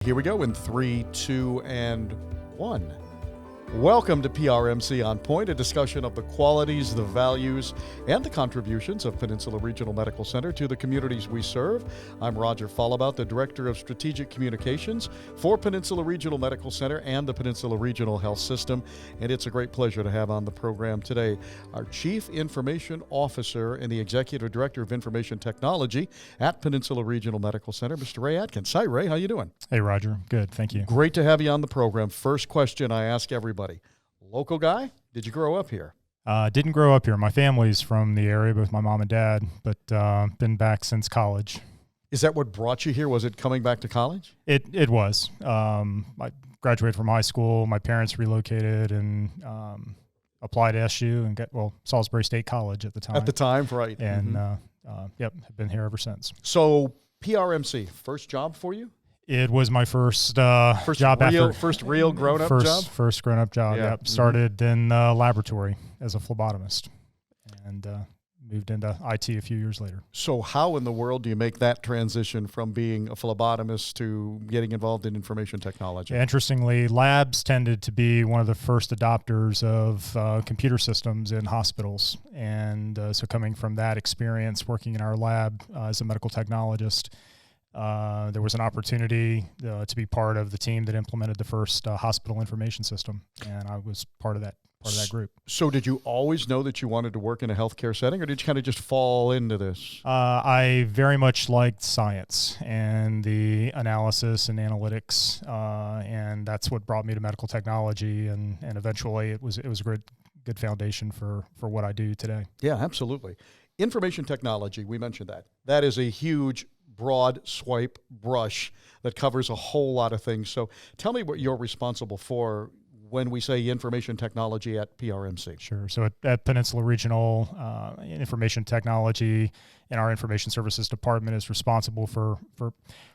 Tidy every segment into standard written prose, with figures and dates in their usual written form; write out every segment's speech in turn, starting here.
Here we go in 3, 2, and 1. Welcome to PRMC On Point, a discussion of the qualities, the values, and the contributions of Peninsula Regional Medical Center to the communities we serve. I'm Roger Fallabout, the Director of Strategic Communications for Peninsula Regional Medical Center and the Peninsula Regional Health System, and it's a great pleasure to have on the program today our Chief Information Officer and the Executive Director of Information Technology at Peninsula Regional Medical Center, Mr. Ray Adkins. Hi, Ray. How you doing? Hey, Roger. Good. Thank you. Great to have you on the program. First question I ask everybody. Local guy? Did you grow up here? Didn't grow up here. My family's from the area, both my mom and dad, but been back since college. Is that what brought you here? Was it coming back to college? It was. I graduated from high school. My parents relocated and applied to SU and Salisbury State College at the time. At the time, right. And have been here ever since. So PRMC, first job for you? It was my first job First real grown-up job? First grown-up job, yep. Started in laboratory as a phlebotomist and moved into IT a few years later. So how in the world do you make that transition from being a phlebotomist to getting involved in information technology? Yeah, interestingly, labs tended to be one of the first adopters of computer systems in hospitals. And so coming from that experience, working in our lab as a medical technologist, there was an opportunity to be part of the team that implemented the first hospital information system, and I was part of that group. So did you always know that you wanted to work in a healthcare setting, or did you kind of just fall into this? I very much liked science and the analysis and analytics, and that's what brought me to medical technology, and eventually it was a good foundation for what I do today. Yeah, absolutely. Information technology, we mentioned that. That is a huge broad swipe brush that covers a whole lot of things. So tell me what you're responsible for when we say information technology at PRMC. Sure. So at Peninsula Regional, information technology and our information services department is responsible for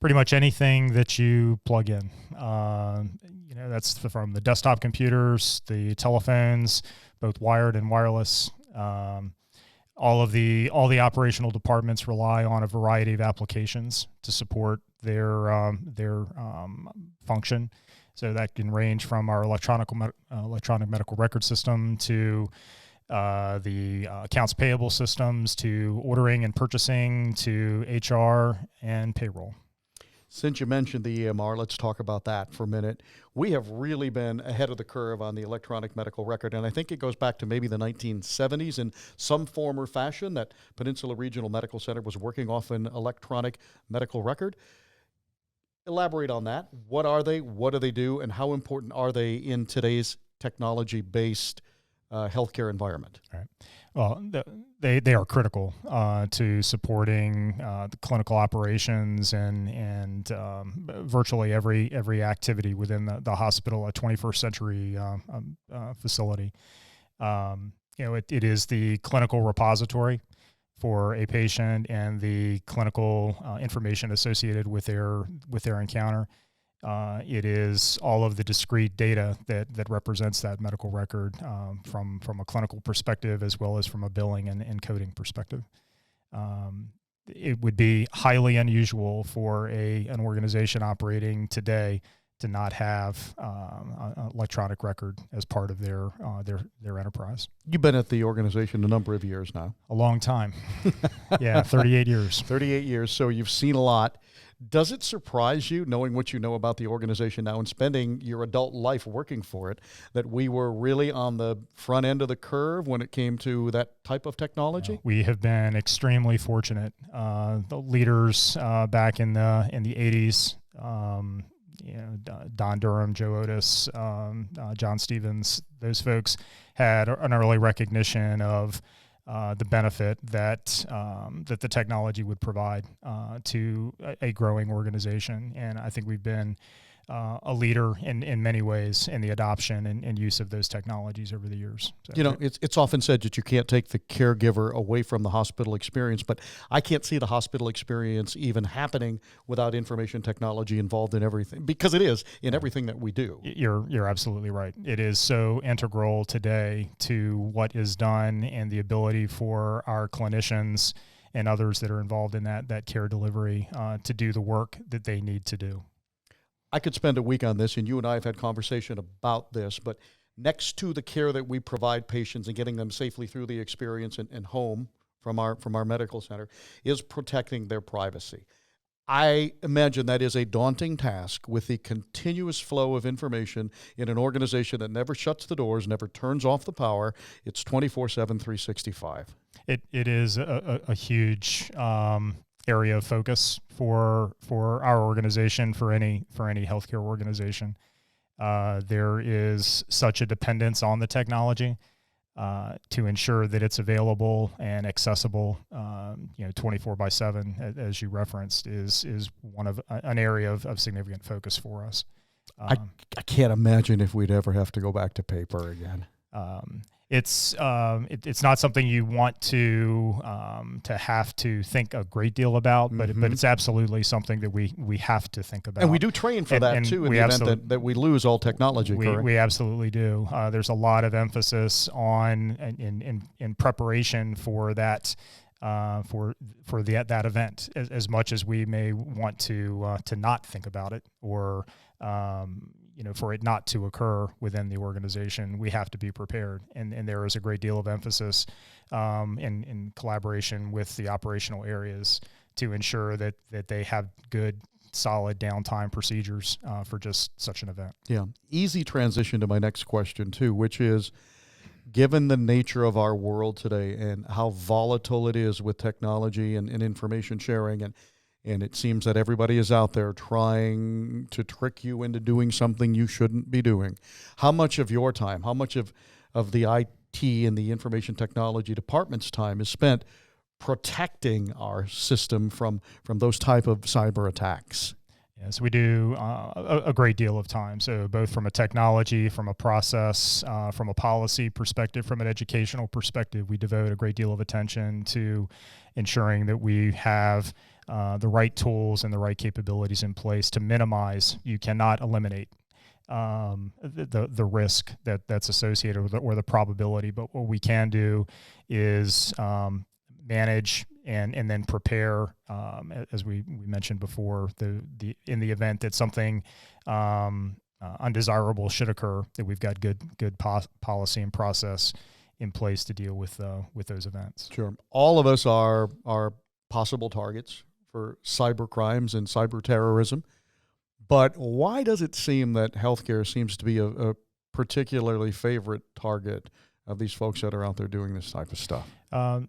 pretty much anything that you plug in. That's from the desktop computers, the telephones, both wired and wireless. All the operational departments rely on a variety of applications to support their function. So that can range from our electronic medical record system to the accounts payable systems to ordering and purchasing to HR and payroll. Since you mentioned the EMR, let's talk about that for a minute. We have really been ahead of the curve on the electronic medical record, and I think it goes back to maybe the 1970s in some form or fashion that Peninsula Regional Medical Center was working off an electronic medical record. Elaborate on that. What are they? What do they do? And how important are they in today's technology-based healthcare environment? All right. Well, they are critical to supporting the clinical operations and virtually every activity within the hospital, a 21st century facility. It is the clinical repository for a patient and the clinical information associated with their encounter. It is all of the discrete data that represents that medical record from a clinical perspective as well as from a billing and coding perspective. It would be highly unusual for an organization operating today to not have an electronic record as part of their enterprise. You've been at the organization a number of years now. A long time. Yeah, 38 years. 38 years, so you've seen a lot. Does it surprise you, knowing what you know about the organization now and spending your adult life working for it, that we were really on the front end of the curve when it came to that type of technology? We have been extremely fortunate. The leaders back in the 80s, Don Durham, Joe Otis, John Stevens, those folks had an early recognition of the benefit that the technology would provide to a growing organization. And I think we've been a leader in many ways in the adoption and use of those technologies over the years. So, it's often said that you can't take the caregiver away from the hospital experience, but I can't see the hospital experience even happening without information technology involved in everything, because it is in everything that we do. You're absolutely right. It is so integral today to what is done and the ability for our clinicians and others that are involved in that care delivery to do the work that they need to do. I could spend a week on this, and you and I have had conversation about this, but next to the care that we provide patients and getting them safely through the experience and home from our medical center is protecting their privacy. I imagine that is a daunting task with the continuous flow of information in an organization that never shuts the doors, never turns off the power. It's 24/7, 365. It is a huge area of focus for our organization, for any healthcare organization. There is such a dependence on the technology to ensure that it's available and accessible, 24/7, as you referenced, is one of an area of significant focus for us. I can't imagine if we'd ever have to go back to paper again. It's not something you want to have to think a great deal about, but it's absolutely something that we have to think about. And we do train for that too in the event that we lose all technology. We absolutely do. There's a lot of emphasis on in preparation for that that event. As much as we may want to not think about it or for it not to occur within the organization, we have to be prepared. And there is a great deal of emphasis in collaboration with the operational areas to ensure that they have good, solid downtime procedures for just such an event. Yeah. Easy transition to my next question too, which is, given the nature of our world today and how volatile it is with technology and information sharing, and it seems that everybody is out there trying to trick you into doing something you shouldn't be doing. How much of your time, how much of the IT and the information technology department's time is spent protecting our system from those type of cyber attacks? Yes, we do a great deal of time. So both from a technology, from a process, from a policy perspective, from an educational perspective, we devote a great deal of attention to ensuring that we have the right tools and the right capabilities in place to minimize. You cannot eliminate the risk that's associated with it or the probability, but what we can do is manage and then prepare, as we mentioned before, in the event that something undesirable should occur, that we've got good policy and process in place to deal with those events. Sure. All of us are possible targets for cyber crimes and cyber terrorism, but why does it seem that healthcare seems to be a particularly favorite target of these folks that are out there doing this type of stuff?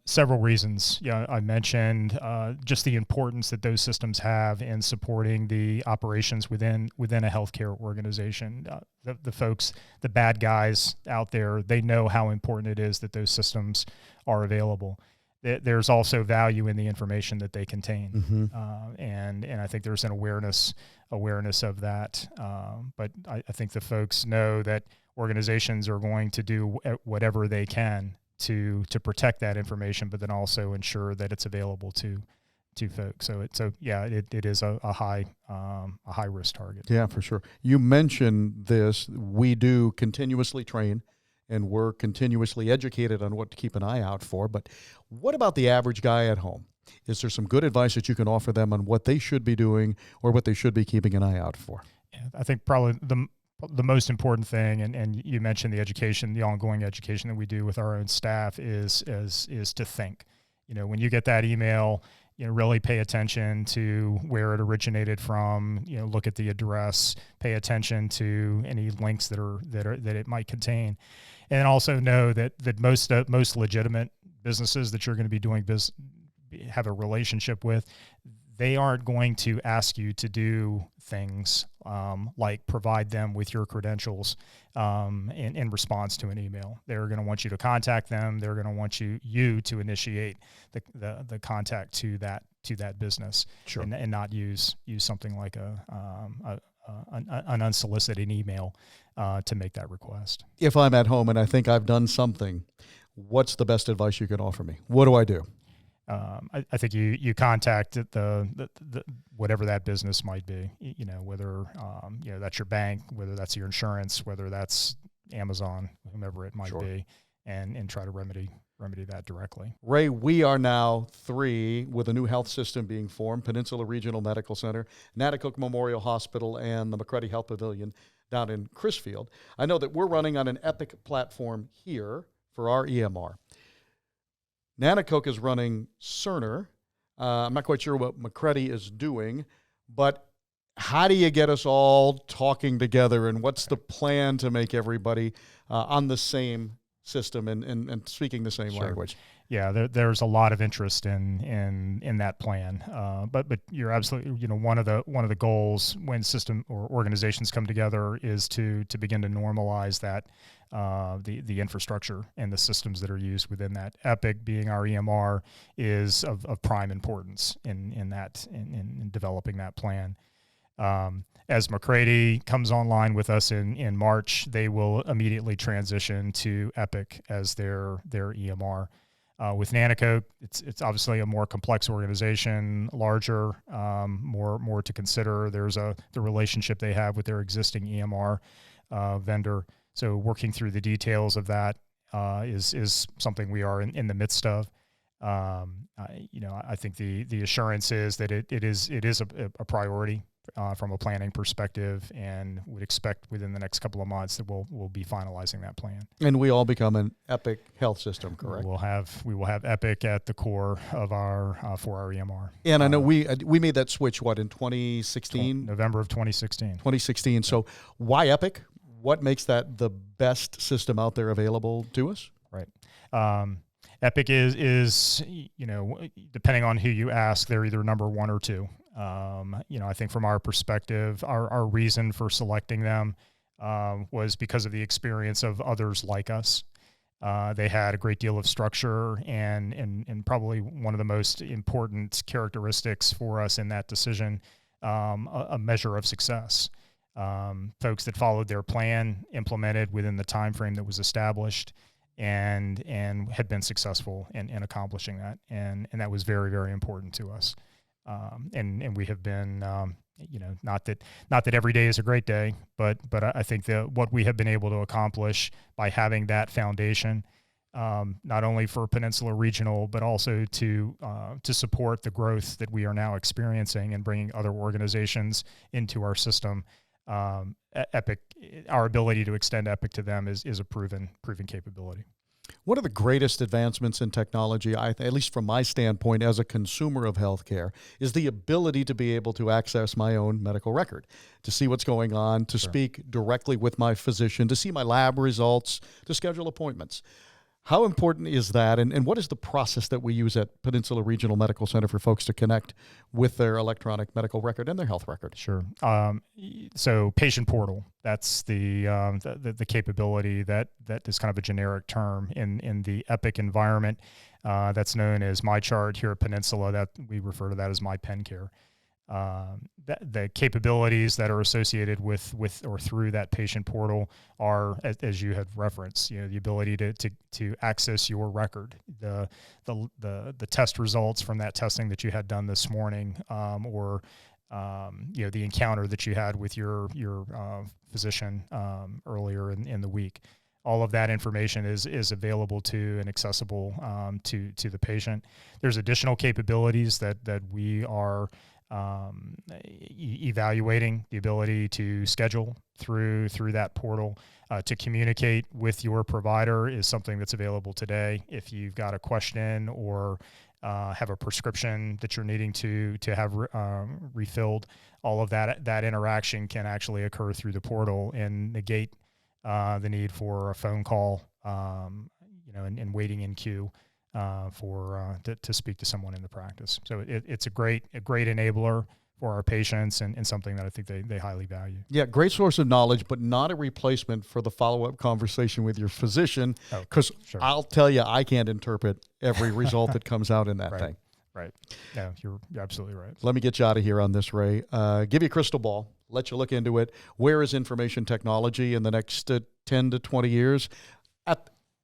Several reasons. Yeah, I mentioned just the importance that those systems have in supporting the operations within a healthcare organization. The folks, the bad guys out there, they know how important it is that those systems are available. There's also value in the information that they contain, and I think there's an awareness of that. But I think the folks know that organizations are going to do whatever they can to protect that information, but then also ensure that it's available to folks. So it is a high risk target. Yeah, for sure. You mentioned this. We do continuously train, and we're continuously educated on what to keep an eye out for. But what about the average guy at home? Is there some good advice that you can offer them on what they should be doing or what they should be keeping an eye out for? Yeah, I think probably the most important thing, and you mentioned the education, the ongoing education that we do with our own staff is to think. When you get that email, really pay attention to where it originated from. Look at the address, pay attention to any links that it might contain, and also know that most legitimate businesses that you're going to be doing have a relationship with, they aren't going to ask you to do things like provide them with your credentials in response to an email. They're going to want you to contact them. They're going to want you to initiate the contact to that business, sure, and not use something like an unsolicited email to make that request. If I'm at home and I think I've done something, what's the best advice you can offer me? What do I do? I think you contact the whatever that business might be, whether that's your bank, whether that's your insurance, whether that's Amazon, whomever it might sure. be, and try to remedy that directly. Ray, we are now 3 with a new health system being formed: Peninsula Regional Medical Center, Natticook Memorial Hospital, and the McCready Health Pavilion down in Crisfield. I know that we're running on an Epic platform here for our EMR. Natticook is running Cerner. I'm not quite sure what McCready is doing, but how do you get us all talking together, and what's the plan to make everybody on the same system and speaking the same language? Yeah, there's a lot of interest in that plan, but you're absolutely, one of the goals when system or organizations come together is to begin to normalize that the infrastructure and the systems that are used within that. Epic, being our EMR, is of prime importance in developing that plan. As McCready comes online with us in March, they will immediately transition to Epic as their EMR. With Natticook, it's obviously a more complex organization, larger, more to consider. There's the relationship they have with their existing EMR vendor. So working through the details of that is something we are in the midst of. I think the assurance is that it is a priority from a planning perspective, and would expect within the next couple of months that we'll be finalizing that plan. And we all become an Epic health system, correct? We will have Epic at the core of our for our EMR. And I know we made that switch in 2016, November of 2016. 2016. So why Epic? What makes that the best system out there available to us? Right. Epic is depending on who you ask, they're either number 1 or 2. I think from our perspective, our reason for selecting them was because of the experience of others like us. They had a great deal of structure and probably one of the most important characteristics for us in that decision, a measure of success. Folks that followed their plan, implemented within the time frame that was established, and had been successful in accomplishing that, and that was very, very important to us. And we have been, not that every day is a great day, but I think that what we have been able to accomplish by having that foundation, not only for Peninsula Regional, but also to support the growth that we are now experiencing and bringing other organizations into our system. Epic, our ability to extend Epic to them is a proven capability. One of the greatest advancements in technology, at least from my standpoint as a consumer of healthcare, is the ability to be able to access my own medical record, to see what's going on, to speak directly with my physician, to see my lab results, to schedule appointments. How important is that, and what is the process that we use at Peninsula Regional Medical Center for folks to connect with their electronic medical record and their health record? Sure. So patient portal, that's the capability that is kind of a generic term in the Epic environment. That's known as MyChart here at Peninsula. That we refer to that as MyPenCare. The capabilities that are associated with or through that patient portal are, as you had referenced, the ability to access your record, the test results from that testing that you had done this morning, or the encounter that you had with your physician earlier in the week. All of that information is available to and accessible to the patient. There's additional capabilities that we are evaluating, the ability to schedule through that portal, to communicate with your provider is something that's available today. If you've got a question or have a prescription that you're needing to have refilled, all of that interaction can actually occur through the portal and negate the need for a phone call, and waiting in queue to speak to someone in the practice. So it's a great enabler for our patients and something that I think they highly value. Yeah, great source of knowledge, but not a replacement for the follow-up conversation with your physician, because sure. I'll tell you, I can't interpret every result that comes out in that thing. Right. Yeah, you're absolutely right. Let me get you out of here on this, Ray. Give you a crystal ball. Let you look into it. Where is information technology in the next 10 to 20 years?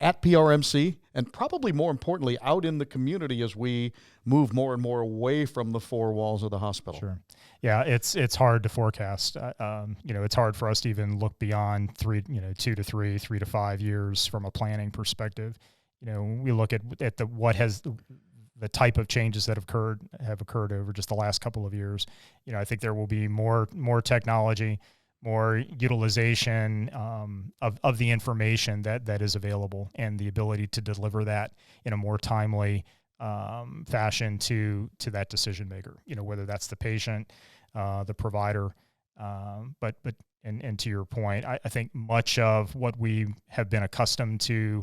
At PRMC, and probably more importantly, out in the community as we move more and more away from the four walls of the hospital? Sure. Yeah, it's hard to forecast. It's hard for us to even look beyond 2 to 3, 3 to 5 years from a planning perspective. We look at the type of changes that have occurred over just the last couple of years. I think there will be more technology, more utilization of the information that is available, and the ability to deliver that in a more timely fashion to that decision maker. Whether that's the patient, the provider, but to your point, I think much of what we have been accustomed to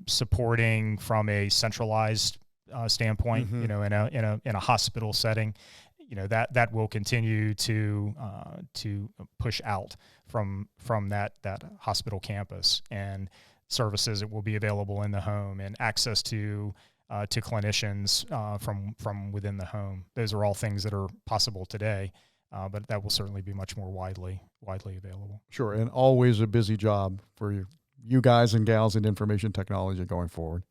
supporting from a centralized standpoint, Mm-hmm. in a hospital setting, that will continue to push out from that hospital campus, and services that will be available in the home, and access to clinicians from within the home. Those are all things that are possible today, but that will certainly be much more widely available. Sure, and always a busy job for you guys and gals in information technology going forward.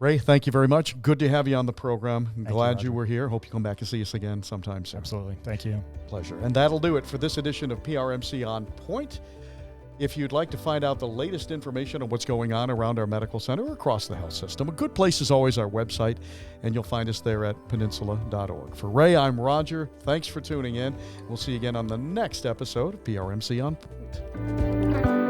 Ray, thank you very much. Good to have you on the program. I'm glad you were here. Hope you come back and see us again sometime soon. Absolutely. Thank you. Pleasure. And that'll do it for this edition of PRMC On Point. If you'd like to find out the latest information on what's going on around our medical center or across the health system, a good place is always our website, and you'll find us there at peninsula.org. For Ray, I'm Roger. Thanks for tuning in. We'll see you again on the next episode of PRMC On Point.